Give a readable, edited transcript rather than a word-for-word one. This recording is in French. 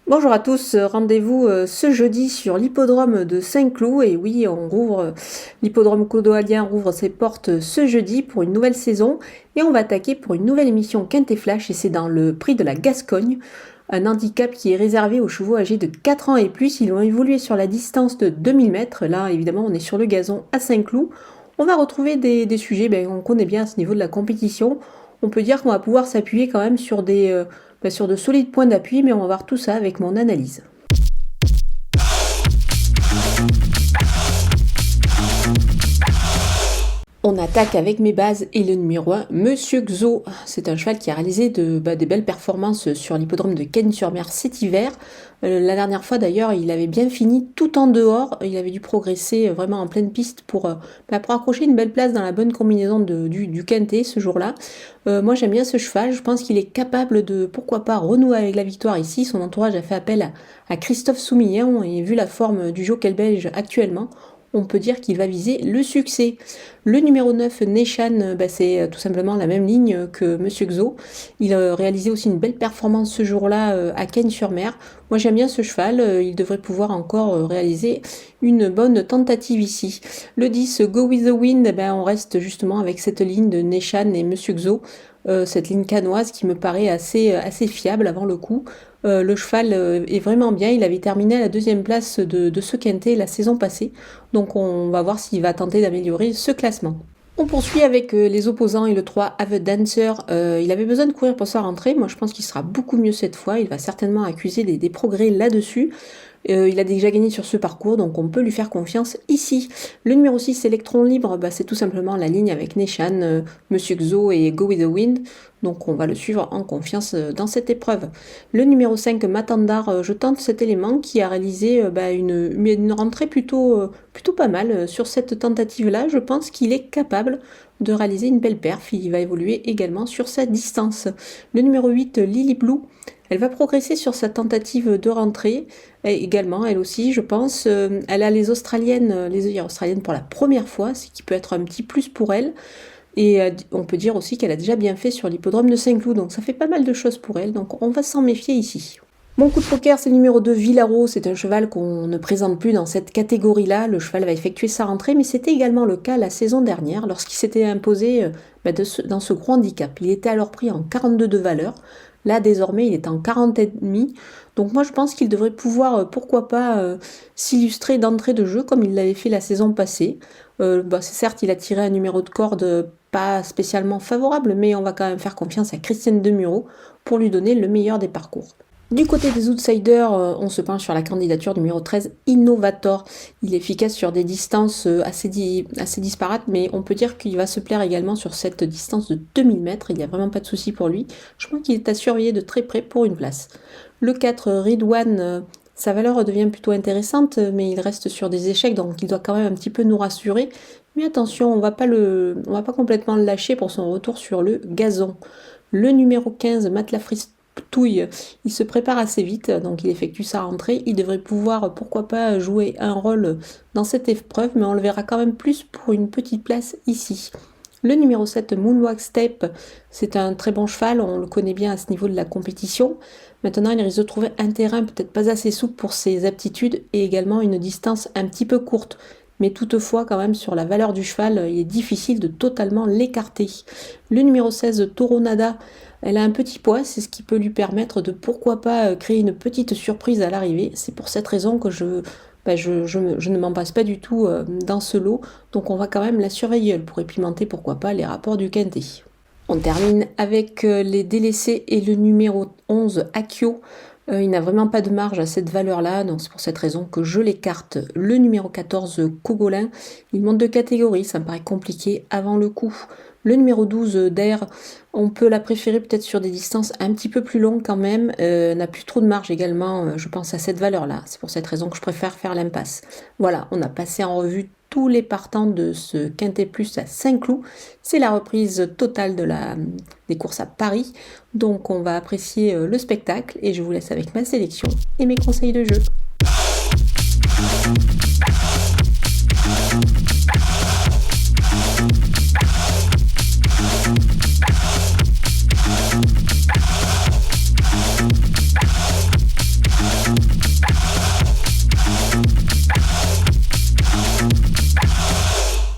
Bonjour à tous, rendez-vous ce jeudi sur l'hippodrome de Saint-Cloud. Et oui, on rouvre, l'hippodrome clodoalien rouvre ses portes ce jeudi pour une nouvelle saison. Et on va attaquer pour une nouvelle émission Quintet Flash, et c'est dans le prix de la Gascogne. Un handicap qui est réservé aux chevaux âgés de 4 ans et plus. Ils vont évoluer sur la distance de 2000 mètres. Là, évidemment, on est sur le gazon à Saint-Cloud. On va retrouver des sujets on connaît bien à ce niveau de la compétition. On peut dire qu'on va pouvoir s'appuyer quand même sur de solides points d'appui, mais on va voir tout ça avec mon analyse. On attaque avec mes bases et le numéro 1, Monsieur Xo. C'est un cheval qui a réalisé des belles performances sur l'hippodrome de Cagnes-sur-Mer cet hiver. La dernière fois d'ailleurs, il avait bien fini tout en dehors. Il avait dû progresser vraiment en pleine piste pour accrocher une belle place dans la bonne combinaison du quintet ce jour-là. Moi j'aime bien ce cheval, je pense qu'il est capable de, pourquoi pas, renouer avec la victoire ici. Son entourage a fait appel à Christophe Soumillon, et vu la forme du jockey belge actuellement, on peut dire qu'il va viser le succès. Le numéro 9, Neshan, c'est tout simplement la même ligne que Monsieur Xo. Il a réalisé aussi une belle performance ce jour-là à Cagnes-sur-Mer. Moi j'aime bien ce cheval, il devrait pouvoir encore réaliser une bonne tentative ici. Le 10, Go With The Wind, on reste justement avec cette ligne de Neshan et Monsieur Xo. Cette ligne canoise qui me paraît assez fiable avant le coup. Le cheval est vraiment bien, il avait terminé à la deuxième place de ce quintet la saison passée, donc on va voir s'il va tenter d'améliorer ce classement. On poursuit avec les opposants et le 3, Ave Dancer. Il avait besoin de courir pour sa rentrée, moi je pense qu'il sera beaucoup mieux cette fois, il va certainement accuser des progrès là-dessus. Il a déjà gagné sur ce parcours, donc on peut lui faire confiance ici. Le numéro 6, Electron Libre, c'est tout simplement la ligne avec Neshan, Monsieur Xo et Go With The Wind. Donc on va le suivre en confiance dans cette épreuve. Le numéro 5, Matandar, je tente cet élément qui a réalisé une rentrée plutôt pas mal sur cette tentative-là. Je pense qu'il est capable de réaliser une belle perf. Il va évoluer également sur sa distance. Le numéro 8, Lily Blue, elle va progresser sur sa tentative de rentrée. Et également, elle aussi, je pense, elle a les œillères australiennes pour la première fois, ce qui peut être un petit plus pour elle. Et on peut dire aussi qu'elle a déjà bien fait sur l'hippodrome de Saint-Cloud, donc ça fait pas mal de choses pour elle, donc on va s'en méfier ici. Mon coup de poker, c'est le numéro 2, Villaro. C'est un cheval qu'on ne présente plus dans cette catégorie-là. Le cheval va effectuer sa rentrée, mais c'était également le cas la saison dernière, lorsqu'il s'était imposé dans ce gros handicap. Il était alors pris en 42 de valeur. Là, désormais, il est en 40,5. Donc moi, je pense qu'il devrait pouvoir, pourquoi pas, s'illustrer d'entrée de jeu, comme il l'avait fait la saison passée. Certes, il a tiré un numéro de corde pas spécialement favorable, mais on va quand même faire confiance à Christiane Demuro pour lui donner le meilleur des parcours. Du côté des outsiders, on se penche sur la candidature numéro 13, Innovator. Il est efficace sur des distances assez disparates, mais on peut dire qu'il va se plaire également sur cette distance de 2000 mètres. Il n'y a vraiment pas de souci pour lui. Je crois qu'il est à surveiller de très près pour une place. Le 4, Ridwan, sa valeur devient plutôt intéressante, mais il reste sur des échecs, donc il doit quand même un petit peu nous rassurer. Mais attention, on va pas complètement le lâcher pour son retour sur le gazon. Le numéro 15, Matlafris Touille, il se prépare assez vite, donc il effectue sa rentrée. Il devrait pouvoir, pourquoi pas, jouer un rôle dans cette épreuve, mais on le verra quand même plus pour une petite place ici. Le numéro 7, Moonwalk Step, c'est un très bon cheval, on le connaît bien à ce niveau de la compétition. Maintenant, il risque de trouver un terrain peut-être pas assez souple pour ses aptitudes et également une distance un petit peu courte. Mais toutefois, quand même, sur la valeur du cheval, il est difficile de totalement l'écarter. Le numéro 16, Toronada, elle a un petit poids, c'est ce qui peut lui permettre de, pourquoi pas, créer une petite surprise à l'arrivée. C'est pour cette raison que je ne m'en passe pas du tout dans ce lot. Donc on va quand même la surveiller. Elle pourrait pimenter, pourquoi pas, les rapports du quintet. On termine avec les délaissés et le numéro 11, Akio. Il n'a vraiment pas de marge à cette valeur-là, donc c'est pour cette raison que je l'écarte. Le numéro 14, Cogolin, il monte de catégorie, ça me paraît compliqué avant le coup. Le numéro 12, Dair, on peut la préférer peut-être sur des distances un petit peu plus longues quand même, n'a plus trop de marge également, je pense à cette valeur-là. C'est pour cette raison que je préfère faire l'impasse. Voilà, on a passé en revue tous les partants de ce Quintet Plus à Saint-Cloud. C'est la reprise totale des courses à Paris, donc on va apprécier le spectacle et je vous laisse avec ma sélection et mes conseils de jeu.